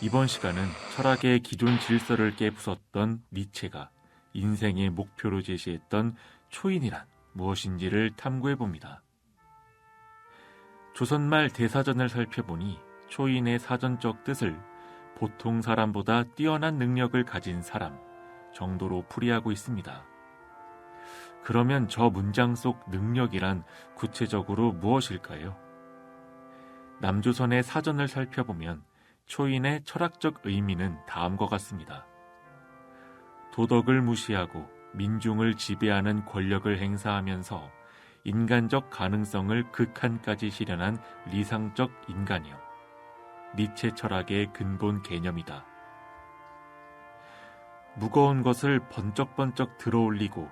이번 시간은 철학의 기존 질서를 깨부쉈던 니체가 인생의 목표로 제시했던 초인이란 무엇인지를 탐구해봅니다. 조선말 대사전을 살펴보니 초인의 사전적 뜻을 보통 사람보다 뛰어난 능력을 가진 사람 정도로 풀이하고 있습니다. 그러면 저 문장 속 능력이란 구체적으로 무엇일까요? 남조선의 사전을 살펴보면 초인의 철학적 의미는 다음과 같습니다. 도덕을 무시하고 민중을 지배하는 권력을 행사하면서 인간적 가능성을 극한까지 실현한 리상적 인간이요. 니체 철학의 근본 개념이다. 무거운 것을 번쩍번쩍 들어올리고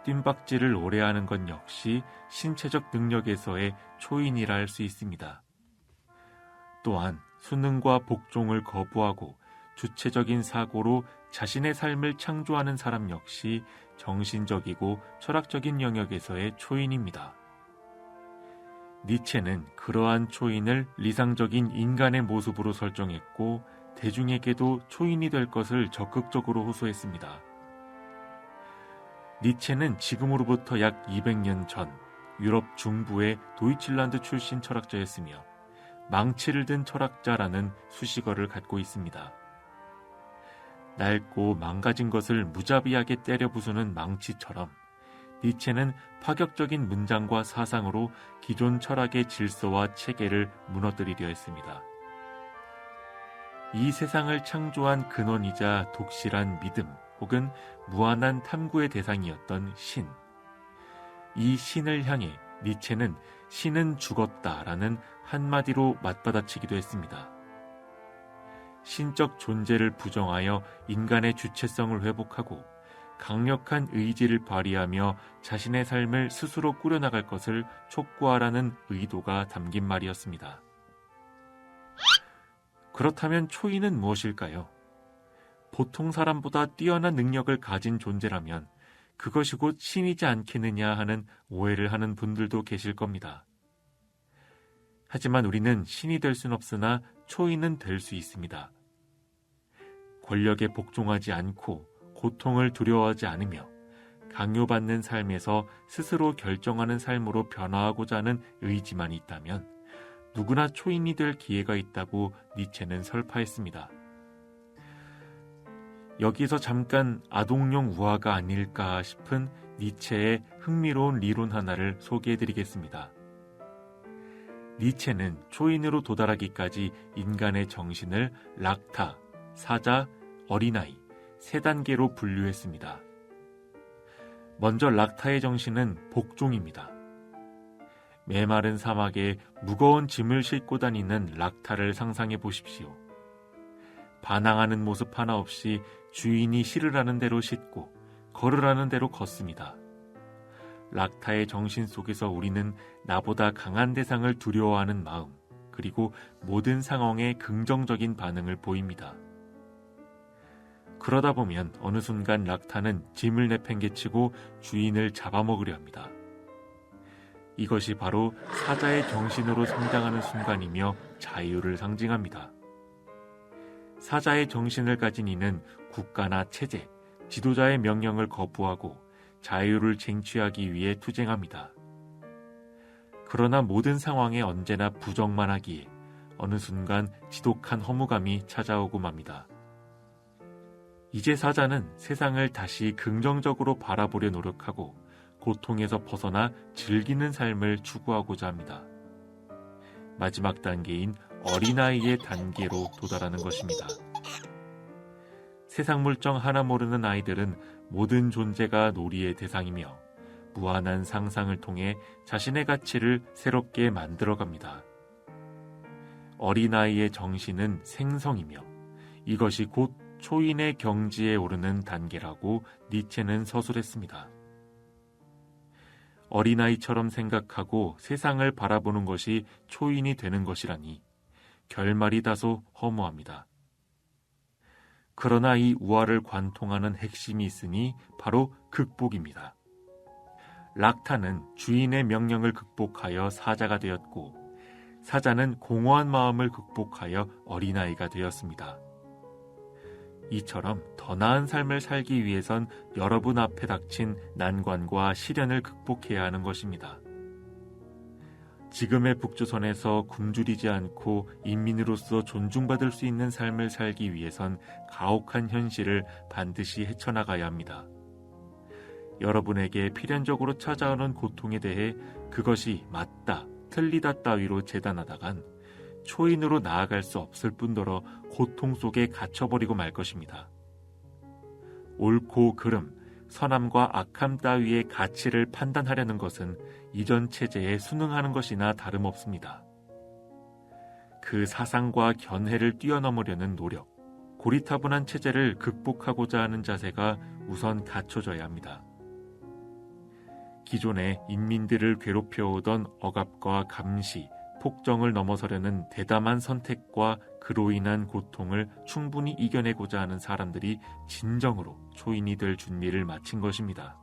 뜀박질을 오래 하는 것 역시 신체적 능력에서의 초인이라 할 수 있습니다. 또한 수능과 복종을 거부하고 주체적인 사고로 자신의 삶을 창조하는 사람 역시 정신적이고 철학적인 영역에서의 초인입니다. 니체는 그러한 초인을 리상적인 인간의 모습으로 설정했고 대중에게도 초인이 될 것을 적극적으로 호소했습니다. 니체는 지금으로부터 약 200년 전 유럽 중부의 도이칠란드 출신 철학자였으며 망치를 든 철학자라는 수식어를 갖고 있습니다. 낡고 망가진 것을 무자비하게 때려 부수는 망치처럼 니체는 파격적인 문장과 사상으로 기존 철학의 질서와 체계를 무너뜨리려 했습니다. 이 세상을 창조한 근원이자 독실한 믿음 혹은 무한한 탐구의 대상이었던 신. 이 신을 향해 니체는 신은 죽었다라는 한마디로 맞받아치기도 했습니다. 신적 존재를 부정하여 인간의 주체성을 회복하고 강력한 의지를 발휘하며 자신의 삶을 스스로 꾸려나갈 것을 촉구하라는 의도가 담긴 말이었습니다. 그렇다면 초인은 무엇일까요? 보통 사람보다 뛰어난 능력을 가진 존재라면 그것이 곧 신이지 않겠느냐 하는 오해를 하는 분들도 계실 겁니다. 하지만 우리는 신이 될 순 없으나 초인은 될 수 있습니다. 권력에 복종하지 않고 고통을 두려워하지 않으며 강요받는 삶에서 스스로 결정하는 삶으로 변화하고자 하는 의지만 있다면 누구나 초인이 될 기회가 있다고 니체는 설파했습니다. 여기서 잠깐 아동용 우화가 아닐까 싶은 니체의 흥미로운 리론 하나를 소개해드리겠습니다. 니체는 초인으로 도달하기까지 인간의 정신을 락타, 사자, 어린아이, 세 단계로 분류했습니다. 먼저 락타의 정신은 복종입니다. 메마른 사막에 무거운 짐을 싣고 다니는 락타를 상상해 보십시오. 반항하는 모습 하나 없이 주인이 실으라는 대로 싣고 걸으라는 대로 걷습니다. 락타의 정신 속에서 우리는 나보다 강한 대상을 두려워하는 마음, 그리고 모든 상황에 긍정적인 반응을 보입니다. 그러다 보면 어느 순간 락타는 짐을 내팽개치고 주인을 잡아먹으려 합니다. 이것이 바로 사자의 정신으로 성장하는 순간이며 자유를 상징합니다. 사자의 정신을 가진 이는 국가나 체제, 지도자의 명령을 거부하고 자유를 쟁취하기 위해 투쟁합니다. 그러나 모든 상황에 언제나 부정만 하기에 어느 순간 지독한 허무감이 찾아오고 맙니다. 이제 사자는 세상을 다시 긍정적으로 바라보려 노력하고 고통에서 벗어나 즐기는 삶을 추구하고자 합니다. 마지막 단계인 어린아이의 단계로 도달하는 것입니다. 세상 물정 하나 모르는 아이들은 모든 존재가 놀이의 대상이며 무한한 상상을 통해 자신의 가치를 새롭게 만들어갑니다. 어린아이의 정신은 생성이며 이것이 곧 초인의 경지에 오르는 단계라고 니체는 서술했습니다. 어린아이처럼 생각하고 세상을 바라보는 것이 초인이 되는 것이라니 결말이 다소 허무합니다. 그러나 이 우화를 관통하는 핵심이 있으니 바로 극복입니다. 락타는 주인의 명령을 극복하여 사자가 되었고 사자는 공허한 마음을 극복하여 어린아이가 되었습니다. 이처럼 더 나은 삶을 살기 위해선 여러분 앞에 닥친 난관과 시련을 극복해야 하는 것입니다. 지금의 북조선에서 굶주리지 않고 인민으로서 존중받을 수 있는 삶을 살기 위해선 가혹한 현실을 반드시 헤쳐나가야 합니다. 여러분에게 필연적으로 찾아오는 고통에 대해 그것이 맞다, 틀리다 따위로 재단하다간 초인으로 나아갈 수 없을 뿐더러 고통 속에 갇혀버리고 말 것입니다. 옳고 그름, 선함과 악함 따위의 가치를 판단하려는 것은 이전 체제에 순응하는 것이나 다름없습니다. 그 사상과 견해를 뛰어넘으려는 노력, 고리타분한 체제를 극복하고자 하는 자세가 우선 갖춰져야 합니다. 기존에 인민들을 괴롭혀오던 억압과 감시, 폭정을 넘어서려는 대담한 선택과 그로 인한 고통을 충분히 이겨내고자 하는 사람들이 진정으로 초인이 될 준비를 마친 것입니다.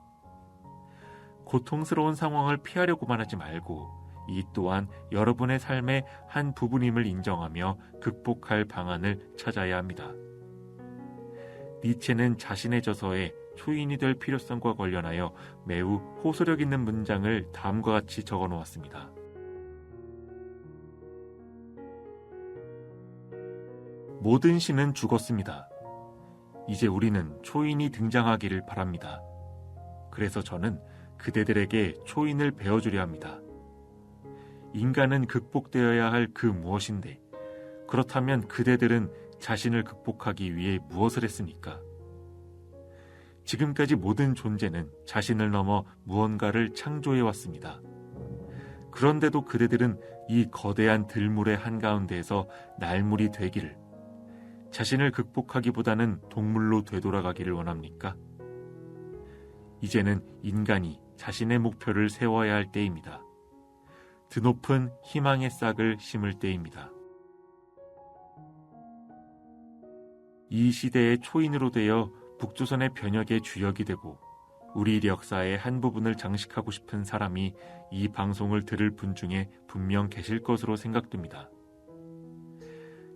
고통스러운 상황을 피하려고만 하지 말고 이 또한 여러분의 삶의 한 부분임을 인정하며 극복할 방안을 찾아야 합니다. 니체는 자신의 저서에 초인이 될 필요성과 관련하여 매우 호소력 있는 문장을 다음과 같이 적어 놓았습니다. 모든 신은 죽었습니다. 이제 우리는 초인이 등장하기를 바랍니다. 그래서 저는 그대들에게 초인을 배워주려 합니다. 인간은 극복되어야 할 그 무엇인데, 그렇다면 그대들은 자신을 극복하기 위해 무엇을 했습니까? 지금까지 모든 존재는 자신을 넘어 무언가를 창조해왔습니다. 그런데도 그대들은 이 거대한 들물의 한가운데에서 날물이 되기를, 자신을 극복하기보다는 동물로 되돌아가기를 원합니까? 이제는 인간이 자신의 목표를 세워야 할 때입니다. 드높은 희망의 싹을 심을 때입니다. 이 시대의 초인으로 되어 북조선의 변혁의 주역이 되고 우리 역사의 한 부분을 장식하고 싶은 사람이 이 방송을 들을 분 중에 분명 계실 것으로 생각됩니다.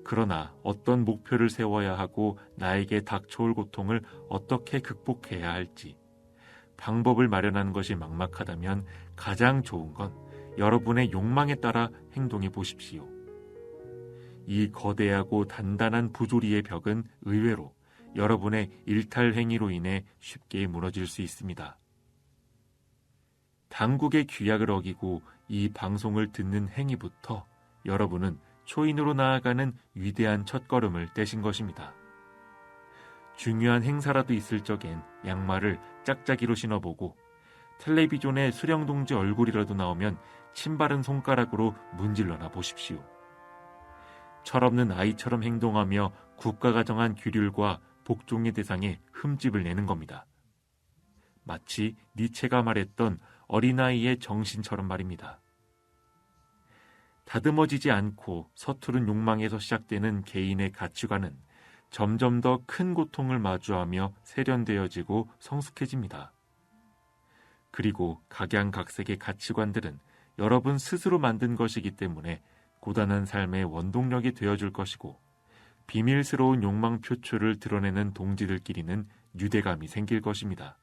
그러나 어떤 목표를 세워야 하고 나에게 닥쳐올 고통을 어떻게 극복해야 할지 방법을 마련하는 것이 막막하다면 가장 좋은 건 여러분의 욕망에 따라 행동해 보십시오. 이 거대하고 단단한 부조리의 벽은 의외로 여러분의 일탈 행위로 인해 쉽게 무너질 수 있습니다. 당국의 규약을 어기고 이 방송을 듣는 행위부터 여러분은 초인으로 나아가는 위대한 첫걸음을 떼신 것입니다. 중요한 행사라도 있을 적엔 양말을 짝짝이로 신어보고 텔레비전에 수령동지 얼굴이라도 나오면 침바른 손가락으로 문질러나 보십시오. 철없는 아이처럼 행동하며 국가가 정한 규율과 복종의 대상에 흠집을 내는 겁니다. 마치 니체가 말했던 어린아이의 정신처럼 말입니다. 다듬어지지 않고 서투른 욕망에서 시작되는 개인의 가치관은 점점 더 큰 고통을 마주하며 세련되어지고 성숙해집니다. 그리고 각양각색의 가치관들은 여러분 스스로 만든 것이기 때문에 고단한 삶의 원동력이 되어줄 것이고 비밀스러운 욕망 표출을 드러내는 동지들끼리는 유대감이 생길 것입니다.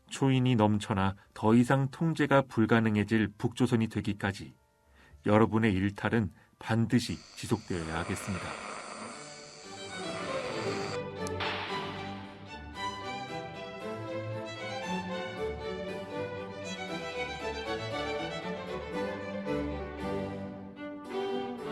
초인이 넘쳐나 더 이상 통제가 불가능해질 북조선이 되기까지 여러분의 일탈은 반드시 지속되어야 하겠습니다.